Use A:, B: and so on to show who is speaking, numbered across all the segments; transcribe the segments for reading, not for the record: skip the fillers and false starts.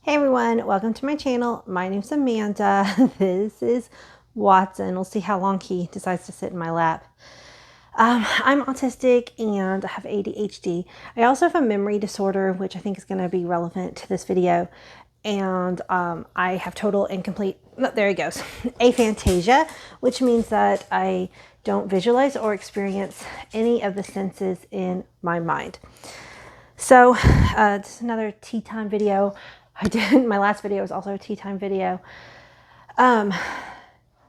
A: Hey everyone, welcome to my channel. My name's Amanda. This is Watson. We'll see how long he decides to sit in my lap. I'm autistic and I have ADHD. I also have a memory disorder, which I think is going to be relevant to this video. And I have total incomplete, there he goes, aphantasia, which means that I don't visualize or experience any of the senses in my mind. So this is another tea time video. My last video was also a tea time video.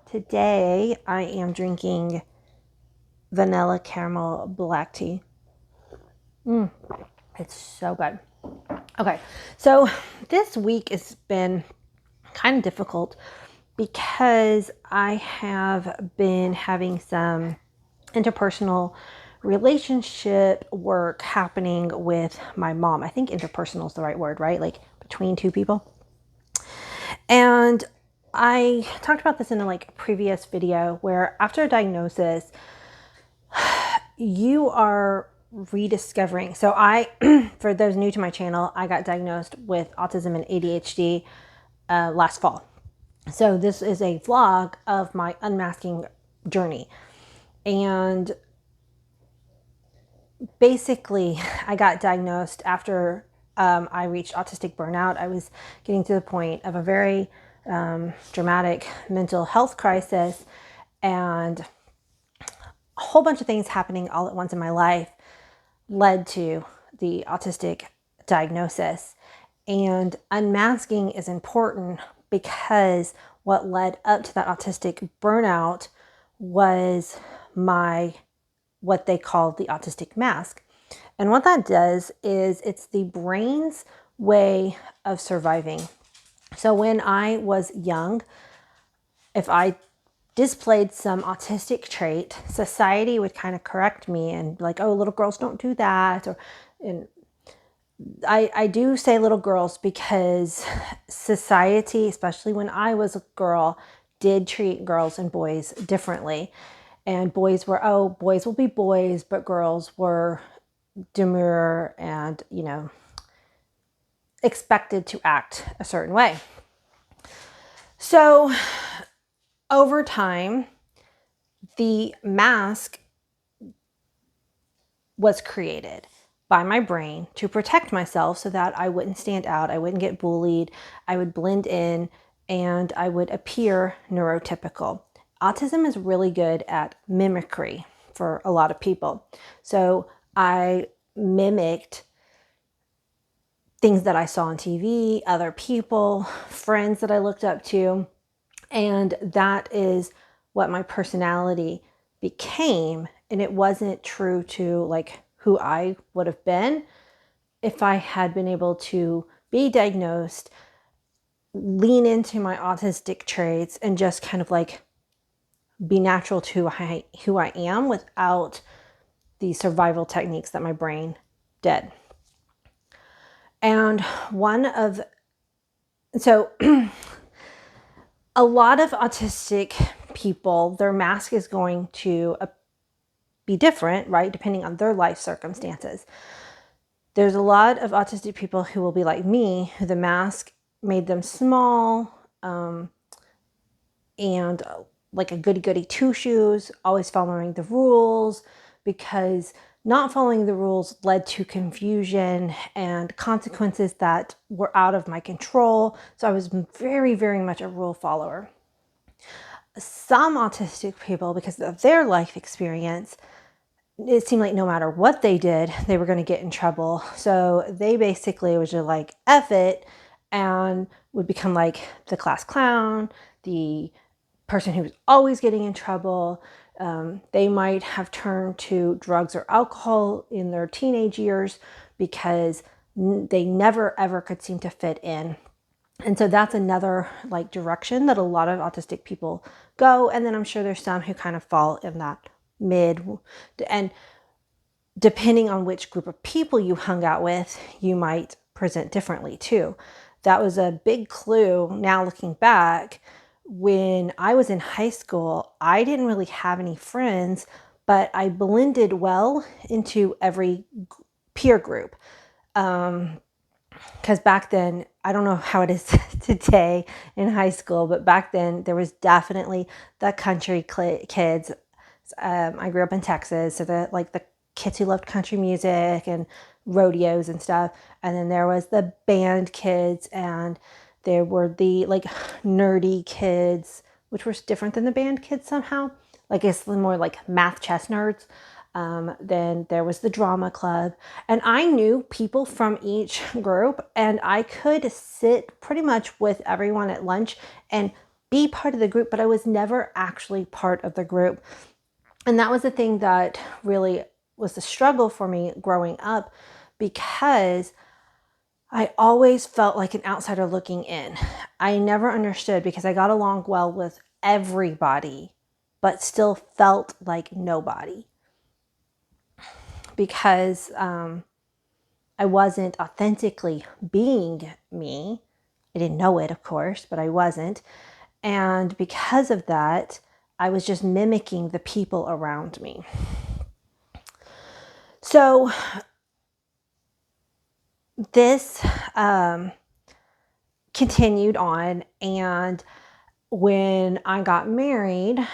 A: Today I am drinking vanilla caramel black tea. It's so good. Okay, so this week has been kind of difficult because I have been having some interpersonal relationship work happening with my mom. I think interpersonal is the right word, right? Like between two people. And I talked about this in a previous video where after a diagnosis, you are rediscovering. So for those new to my channel, I got diagnosed with autism and ADHD last fall. So this is a vlog of my unmasking journey. And basically, I got diagnosed after I reached autistic burnout. I was getting to the point of a very dramatic mental health crisis, and a whole bunch of things happening all at once in my life led to the autistic diagnosis. And unmasking is important because what led up to that autistic burnout was what they call the autistic mask. And what that does is it's the brain's way of surviving. So when I was young, if I displayed some autistic trait, society would kind of correct me and be like, oh, little girls don't do that. And I do say little girls because society, especially when I was a girl, did treat girls and boys differently. And boys were, oh, boys will be boys, but girls were demure and, expected to act a certain way. So over time, the mask was created by my brain to protect myself so that I wouldn't stand out, I wouldn't get bullied, I would blend in, and I would appear neurotypical. Autism is really good at mimicry for a lot of people. So I mimicked things that I saw on TV, other people, friends that I looked up to, and that is what my personality became. And it wasn't true to who I would have been if I had been able to be diagnosed, lean into my autistic traits, and just kind of be natural to who I am without the survival techniques that my brain did. And so a lot of autistic people, their mask is going to be different, right? Depending on their life circumstances. There's a lot of autistic people who will be like me, who the mask made them small, and like a goody-goody two-shoes, always following the rules, because not following the rules led to confusion and consequences that were out of my control. So I was very, very much a rule follower. Some autistic people, because of their life experience, it seemed like no matter what they did, they were going to get in trouble. So they basically was just like, F it, and would become like the class clown, the person who was always getting in trouble. They might have turned to drugs or alcohol in their teenage years because they never ever could seem to fit in. And so that's another direction that a lot of autistic people go. And then I'm sure there's some who kind of fall in that mid. And depending on which group of people you hung out with, you might present differently too. That was a big clue now looking back. When I was in high school, I didn't really have any friends, but I blended well into every peer group. Because back then I don't know how it is today in high school, but back then there was definitely the country kids. I grew up in Texas, so the kids who loved country music and rodeos and stuff. And then there was the band kids, and there were the like nerdy kids, which was different than the band kids somehow. Like it's more like math chess nerds. Then there was the drama club, and I knew people from each group, and I could sit pretty much with everyone at lunch and be part of the group, but I was never actually part of the group. And that was the thing that really was the struggle for me growing up, because I always felt like an outsider looking in. I never understood, because I got along well with everybody, but still felt like nobody, because I wasn't authentically being me. I didn't know it, of course, but I wasn't. And because of that, I was just mimicking the people around me. So this continued on. And when I got married,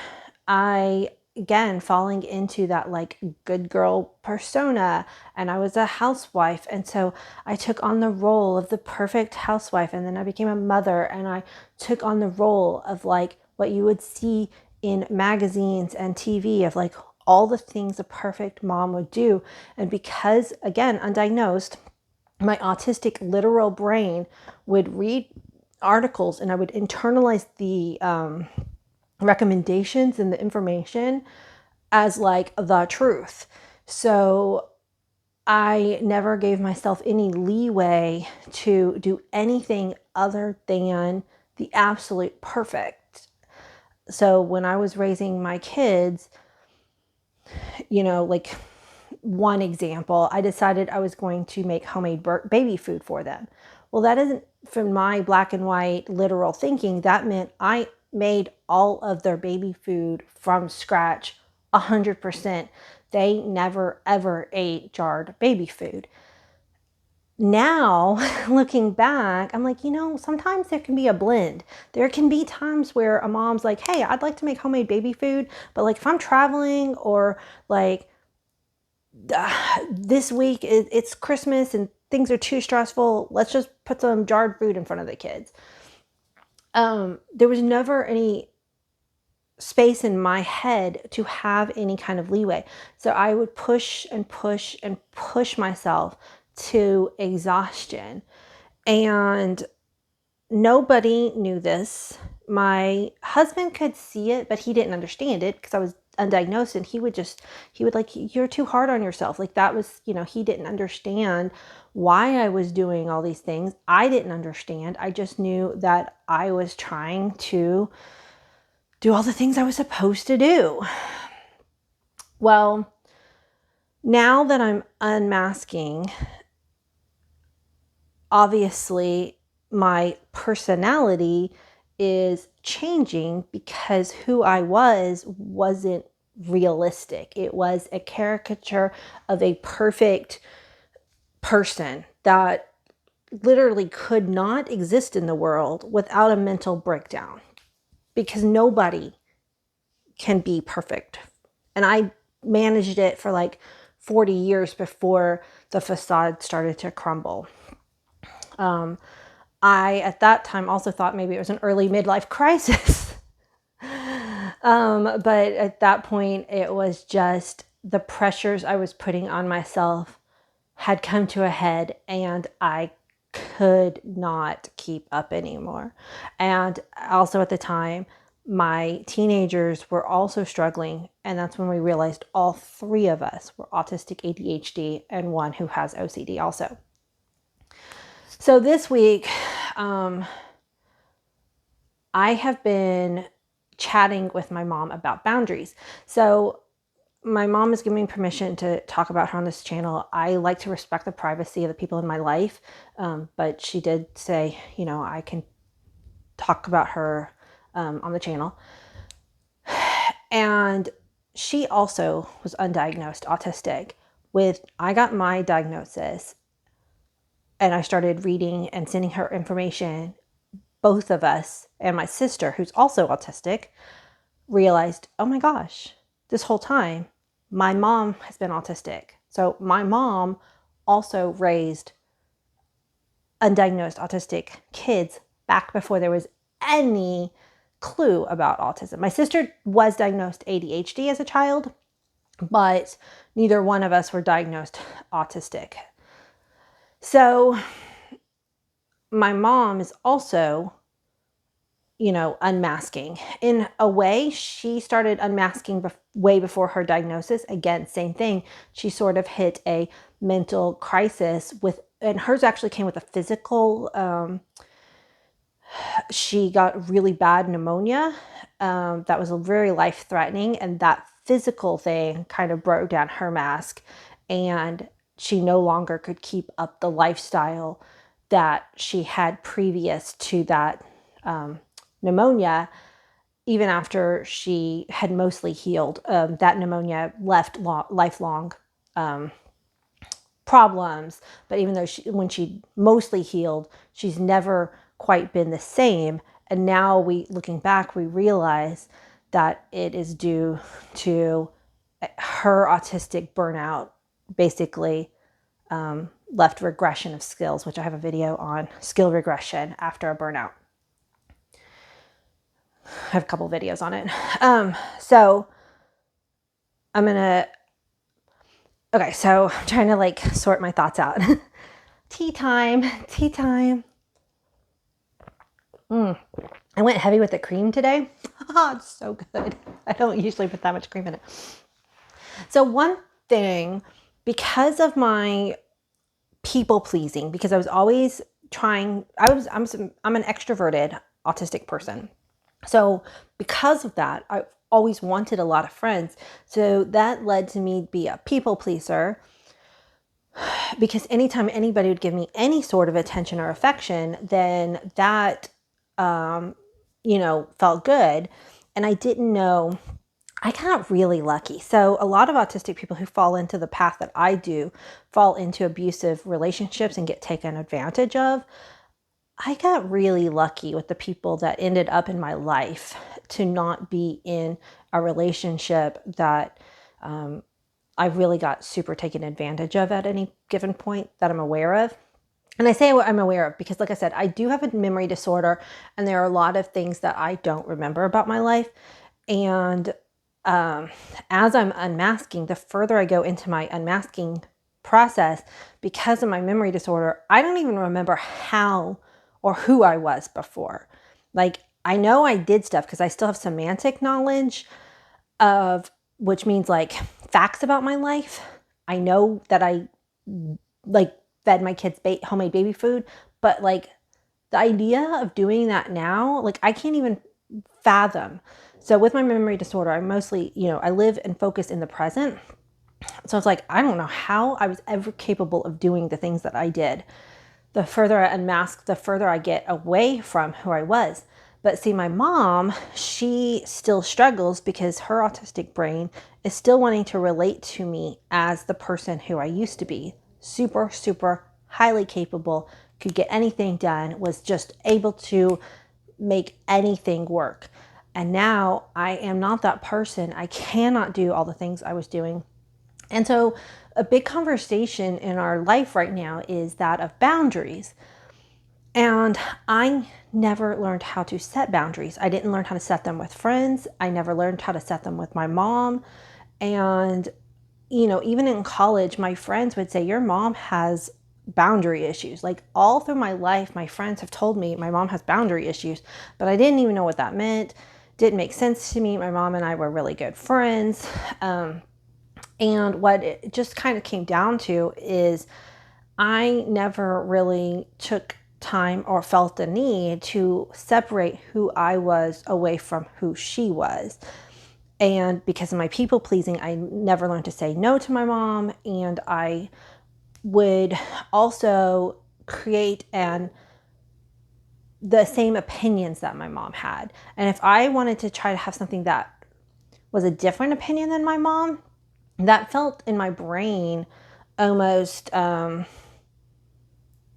A: I again falling into that like good girl persona, and I was a housewife, and so I took on the role of the perfect housewife, and then I became a mother, and I took on the role of like what you would see in magazines and TV of like all the things a perfect mom would do. And because again undiagnosed, my autistic literal brain would read articles, and I would internalize the recommendations and the information as like the truth. So I never gave myself any leeway to do anything other than the absolute perfect. So when I was raising my kids, like one example, I decided I was going to make homemade baby food for them. Well, that isn't from my black and white literal thinking. That meant I made all of their baby food from scratch, 100%. They never ever ate jarred baby food. Now, looking back, I'm like, sometimes there can be a blend. There can be times where a mom's like, hey, I'd like to make homemade baby food, but like if I'm traveling, or like this week it's Christmas and things are too stressful, let's just put some jarred food in front of the kids. There was never any space in my head to have any kind of leeway. So I would push and push and push myself to exhaustion. And nobody knew this. My husband could see it, but he didn't understand it because I was undiagnosed, and he would like, you're too hard on yourself. Like that was, he didn't understand why I was doing all these things. I didn't understand. I just knew that I was trying to do all the things I was supposed to do. Well, now that I'm unmasking, obviously my personality is changing, because who I wasn't realistic. It was a caricature of a perfect person that literally could not exist in the world without a mental breakdown, because nobody can be perfect. And I managed it for like 40 years before the facade started to crumble. I, at that time, also thought maybe it was an early midlife crisis. But at that point, it was just the pressures I was putting on myself had come to a head, and I could not keep up anymore. And also at the time, my teenagers were also struggling. And that's when we realized all three of us were autistic ADHD, and one who has OCD also. So this week, I have been chatting with my mom about boundaries. So my mom is giving me permission to talk about her on this channel. I like to respect the privacy of the people in my life, but she did say, I can talk about her on the channel. And she also was undiagnosed autistic. I got my diagnosis and I started reading and sending her information, both of us and my sister, who's also autistic, realized, oh my gosh, this whole time, my mom has been autistic. So my mom also raised undiagnosed autistic kids back before there was any clue about autism. My sister was diagnosed ADHD as a child, but neither one of us were diagnosed autistic. So my mom is also, unmasking. In a way, she started unmasking way before her diagnosis. Again, same thing. She sort of hit a mental crisis and hers actually came with a physical, she got really bad pneumonia. That was very life-threatening, and that physical thing kind of broke down her mask, and she no longer could keep up the lifestyle that she had previous to that pneumonia. Even after she had mostly healed, that pneumonia left lifelong problems. But even though when she mostly healed, she's never quite been the same. And now looking back, we realize that it is due to her autistic burnout, basically left regression of skills, which I have a video on skill regression after a burnout. I have a couple videos on it. So okay, so I'm trying to sort my thoughts out. Tea time. I went heavy with the cream today. It's so good. I don't usually put that much cream in it. So one thing, because of my people pleasing, because I was always trying, I'm an extroverted autistic person. So because of that, I always wanted a lot of friends. So that led to me be a people pleaser, because anytime anybody would give me any sort of attention or affection, then that, felt good. And I didn't know, I got really lucky. So a lot of autistic people who fall into the path that I do fall into abusive relationships and get taken advantage of. I got really lucky with the people that ended up in my life to not be in a relationship that I really got super taken advantage of at any given point that I'm aware of. And I say what I'm aware of because, like I said, I do have a memory disorder, and there are a lot of things that I don't remember about my life. And as I'm unmasking, the further I go into my unmasking process, because of my memory disorder, I don't even remember how or who I was before. Like, I know I did stuff because I still have semantic knowledge of, which means like facts about my life. I know that I fed my kids homemade baby food, but like the idea of doing that now, like I can't even fathom. So with my memory disorder, I mostly, I live and focus in the present. So it's like, I don't know how I was ever capable of doing the things that I did. The further I unmask, the further I get away from who I was. But see, my mom, she still struggles because her autistic brain is still wanting to relate to me as the person who I used to be. Super, super highly capable, could get anything done, was just able to make anything work. And now I am not that person. I cannot do all the things I was doing. And so a big conversation in our life right now is that of boundaries. And I never learned how to set boundaries. I didn't learn how to set them with friends. I never learned how to set them with my mom. And, even in college, my friends would say, your mom has boundary issues. Like all through my life, my friends have told me my mom has boundary issues, but I didn't even know what that meant. Didn't make sense to me. My mom and I were really good friends. And what it just kind of came down to is I never really took time or felt the need to separate who I was away from who she was. And because of my people pleasing, I never learned to say no to my mom. And I would also create the same opinions that my mom had. And if I wanted to try to have something that was a different opinion than my mom, that felt in my brain almost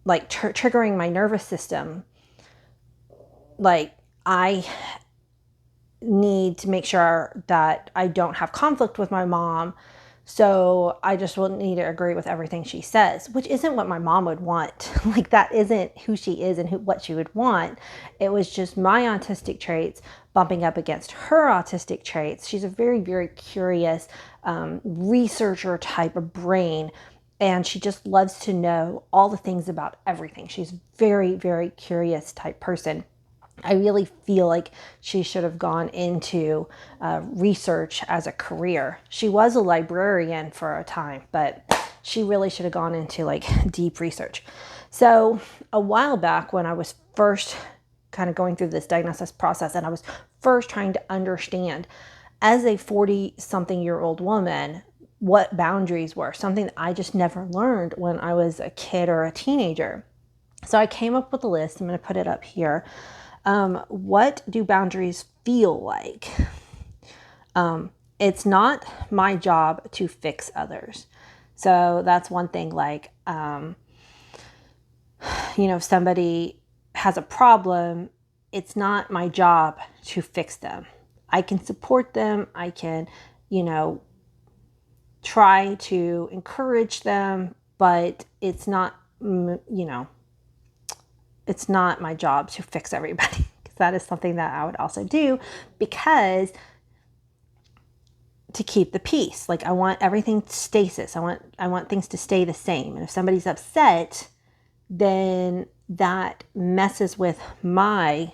A: like triggering my nervous system. Like, I need to make sure that I don't have conflict with my mom. So I just will need to agree with everything she says, which isn't what my mom would want. Like, that isn't who she is and what she would want. It was just my autistic traits bumping up against her autistic traits. She's a very, very curious researcher type of brain. And she just loves to know all the things about everything. She's very, very curious type person. I really feel like she should have gone into research as a career. She was a librarian for a time, but she really should have gone into like deep research. So a while back, when I was first kind of going through this diagnosis process and I was first trying to understand, as a 40-something-year-old woman, what boundaries were, something that I just never learned when I was a kid or a teenager. So I came up with a list. I'm going to put it up here. What do boundaries feel like? It's not my job to fix others. So that's one thing. Like, if somebody has a problem, it's not my job to fix them. I can support them. I can, try to encourage them, but it's not, it's not my job to fix everybody. Because that is something that I would also do, because to keep the peace. Like, I want everything stasis. I want things to stay the same. And if somebody's upset, then that messes with my,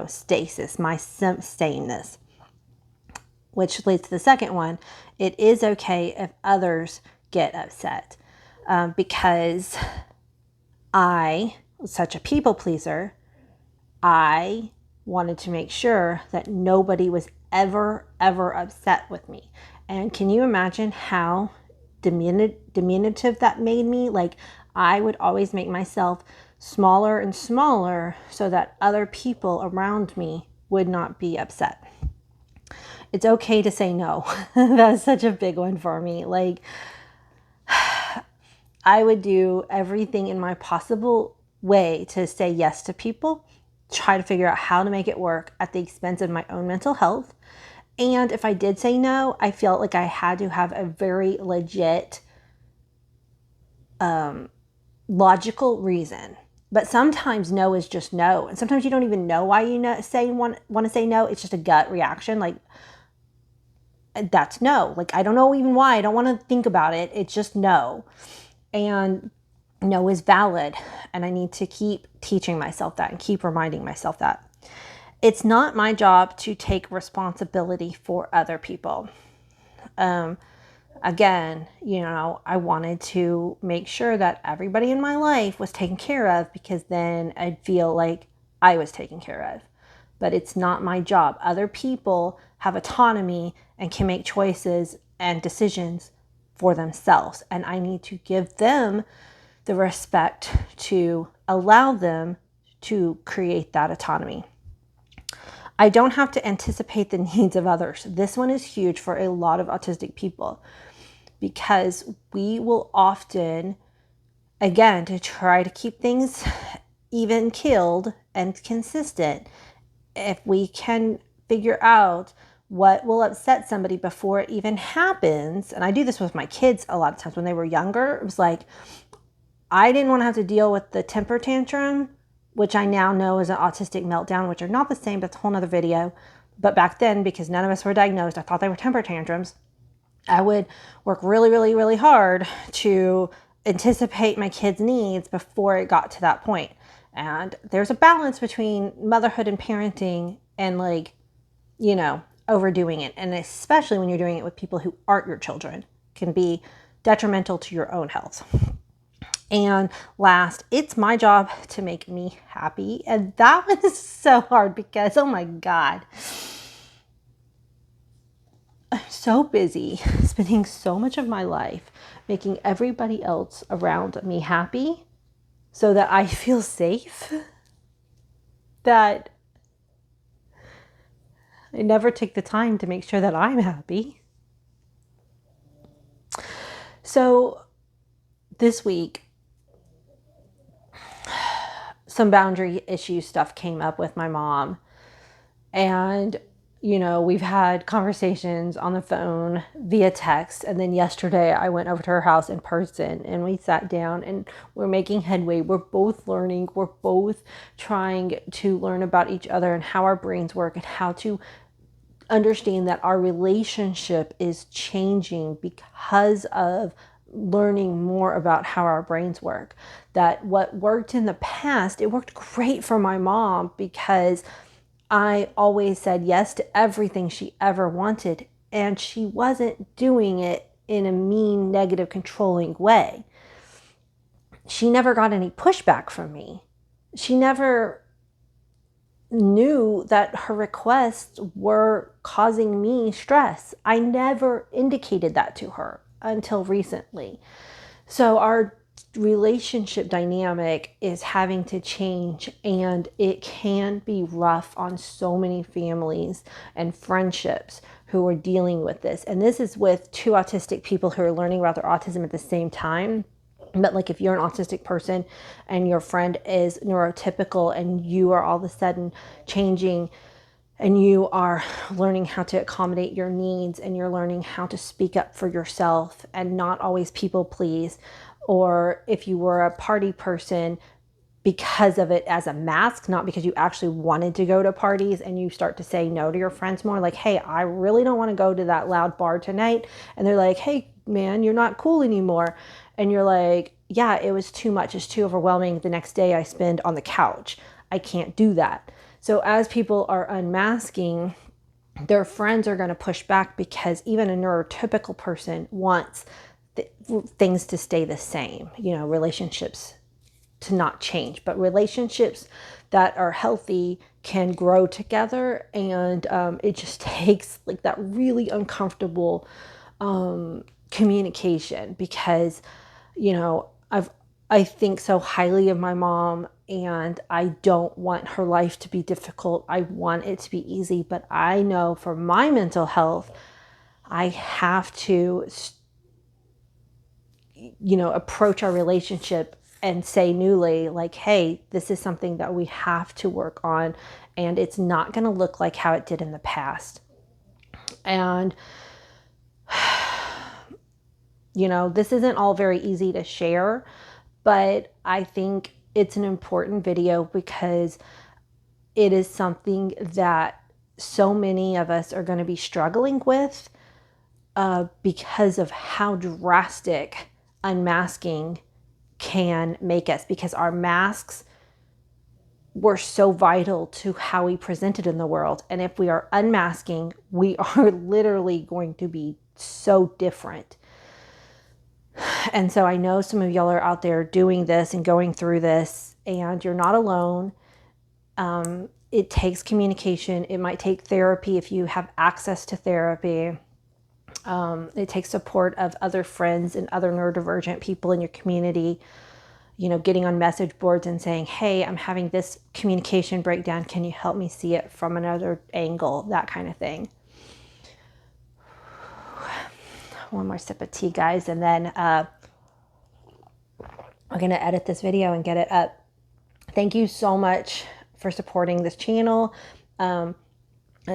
A: stasis, my sameness. Which leads to the second one. It is okay if others get upset, because I was such a people pleaser. I wanted to make sure that nobody was ever upset with me. And can you imagine how diminutive that made me? Like, I would always make myself smaller and smaller so that other people around me would not be upset. It's okay to say no. That's such a big one for me. Like, I would do everything in my possible way to say yes to people, try to figure out how to make it work at the expense of my own mental health. And if I did say no, I felt like I had to have a very legit, logical reason. But sometimes no is just no. And sometimes you don't even know why you want to say no. It's just a gut reaction. Like, that's no. Like, I don't know even why. I don't want to think about it. It's just no. And no is valid. And I need to keep teaching myself that and keep reminding myself that. It's not my job to take responsibility for other people. Again, I wanted to make sure that everybody in my life was taken care of, because then I'd feel like I was taken care of. But it's not my job. Other people have autonomy and can make choices and decisions for themselves. And I need to give them the respect to allow them to create that autonomy. I don't have to anticipate the needs of others. This one is huge for a lot of autistic people, because we will often, again, to try to keep things even keeled and consistent, if we can figure out what will upset somebody before it even happens. And I do this with my kids a lot of times. When they were younger, it was like, I didn't want to have to deal with the temper tantrum, which I now know is an autistic meltdown, which are not the same. That's a whole nother video. But back then, because none of us were diagnosed, I thought they were temper tantrums. I would work really, really, really hard to anticipate my kids' needs before it got to that point. And there's a balance between motherhood and parenting and, like, overdoing it. And especially when you're doing it with people who aren't your children, can be detrimental to your own health. And last, it's my job to make me happy. And that one is so hard, because, oh my God, I'm so busy spending so much of my life making everybody else around me happy so that I feel safe, that I never take the time to make sure that I'm happy. So this week, some boundary issue stuff came up with my mom. And, we've had conversations on the phone via text. And then yesterday I went over to her house in person and we sat down and we're making headway. We're both learning. We're both trying to learn about each other and how our brains work and how to understand that our relationship is changing because of learning more about how our brains work. That what worked in the past, it worked great for my mom because I always said yes to everything she ever wanted, and she wasn't doing it in a mean, negative, controlling way. She never got any pushback from me. She never knew that her requests were causing me stress. I never indicated that to her until recently. So our relationship dynamic is having to change, and it can be rough on so many families and friendships who are dealing with this. And this is with two autistic people who are learning about their autism at the same time. But like if you're an autistic person and your friend is neurotypical and you are all of a sudden changing and you are learning how to accommodate your needs and you're learning how to speak up for yourself and not always people please, or if you were a party person because of it as a mask, not because you actually wanted to go to parties, and you start to say no to your friends more, like, hey, I really don't want to go to that loud bar tonight. And they're like, hey, man, you're not cool anymore. And you're like, yeah, it was too much. It's too overwhelming. The next day I spend on the couch. I can't do that. So as people are unmasking, their friends are going to push back because even a neurotypical person wants things to stay the same, relationships to not change, but relationships that are healthy can grow together. And it just takes like that really uncomfortable communication because, I think so highly of my mom and I don't want her life to be difficult. I want it to be easy, but I know for my mental health, I have to, approach our relationship and say newly, like, hey, this is something that we have to work on and it's not going to look like how it did in the past. And, this isn't all very easy to share, but I think it's an important video because it is something that so many of us are going to be struggling with because of how drastic unmasking can make us, because our masks were so vital to how we presented in the world. And if we are unmasking, we are literally going to be so different. And so I know some of y'all are out there doing this and going through this, and you're not alone. It takes communication. It might take therapy if you have access to therapy. It takes support of other friends and other neurodivergent people in your community, getting on message boards and saying, hey, I'm having this communication breakdown. Can you help me see it from another angle? That kind of thing. One more sip of tea, guys, and then I'm going to edit this video and get it up. Thank you so much for supporting this channel. I've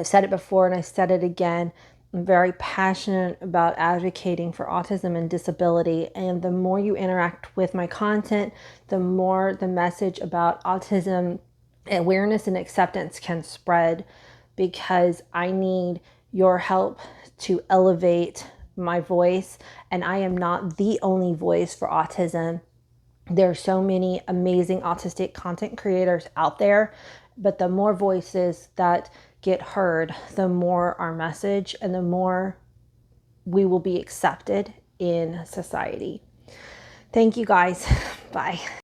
A: said it before and I said it again. I'm very passionate about advocating for autism and disability. And the more you interact with my content, the more the message about autism awareness and acceptance can spread, because I need your help to elevate my voice. And I am not the only voice for autism. There are so many amazing autistic content creators out there, but the more voices that get heard, the more our message and the more we will be accepted in society. Thank you guys. Bye.